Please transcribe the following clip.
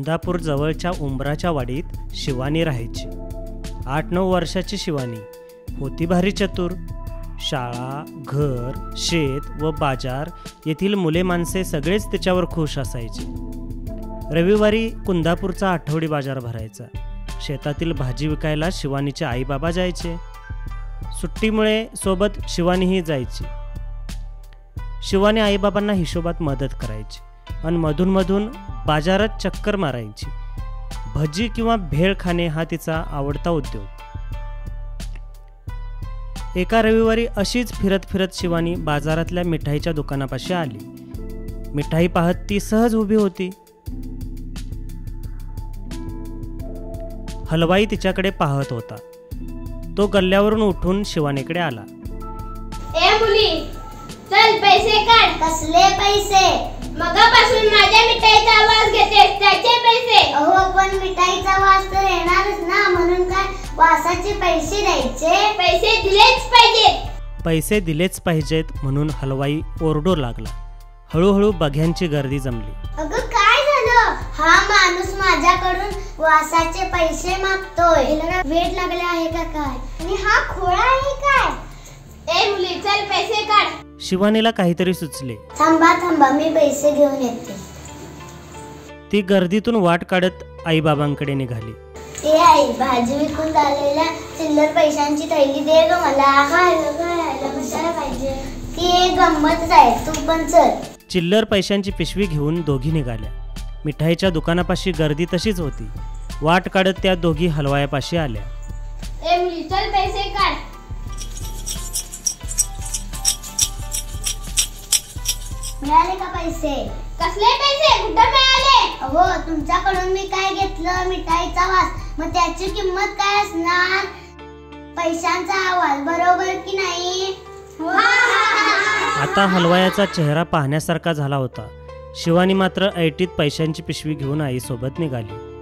कुंदापूर जवळच्या उंबराच्या वाडीत शिवानी राहायची. 8-9 वर्षाची शिवानी होती भारी चतुर. शाळा, घर, शेत व बाजार येथील मुले माणसे सगळेच तिच्यावर खुश असायचे. रविवारी कुंदापूरचा आठवडी बाजार भरायचा. शेतातील भाजी विकायला शिवानीचे आईबाबा जायचे. सुट्टीमुळे सोबत शिवानीही जायची. शिवानी आईबाबांना हिशोबात मदत करायची आणि मधून बाजारात चक्कर मारायची. भजी किंवा भेळ खाणे हा तिचा आवडता उद्योग. एका रविवारी अशीच फिरत शिवानी बाजारातल्या मिठाईच्या दुकानापाशी आली. मिठाई पाहत ती सहज उभी होती. हलवाई तिच्याकडे पाहत होता. तो गल्ल्यावरून उठून शिवानीकडे आला. ए मुली, चल पैसे काढ. कसले पैसे? मगापासून माझ्या मिठाईचा आवाज घेतेस, त्याचे पैसे. अहो पण मिठाईचा वास तर येणारच ना, म्हणून काय वासाचे पैसे द्यायचे? पैसे दिलेच पाहिजेत. पैसे दिलेच पाहिजेत म्हणून हलवाई ओरडू लागला. हळूहळू बघ्यांची गर्दी जमली. अगं काय झालं? हा माणूस माझ्याकडून वासाचे पैसे मागतोय. वेट लागले आहे का काय? आणि हा खोळा आहे काय? ए मुली, चल पैसे काढ. शिवानीला काहीतरी सुचले. थांबा मी पैसे घेऊन येते. ती गर्दीतून वाट काढत आईबाबांकडे निघाली. ए आई, भाजी विकून झालेल्या चिल्लर पैशांची थैली दे ग मला. काय कशाला पाहिजे? ती एक गंमतच आहे, तू पण चल. चिल्लर पैशांची पिशवी घेऊन दोघी निघाल्या. मिठाईच्या दुकानापाशी गर्दी तशीच होती. वाट काढत त्या दोघी हलवायापाशी आल्या. ए मुली, चल पैसे काढ. मिळाले का पैसे? कसले पैसे? कुठे मिळाले? अहो तुमच्याकडून मी काय घेतलं? मिठाईचा वास. मग त्याची किंमत काय असणार? पैशांचा आवाज, बरोबर की नाही? आता हलवायाचा चेहरा पाहण्यासारखा झाला होता. शिवानी मात्र ऐटीत पैशांची पिशवी घेऊन आईसोबत निघाली.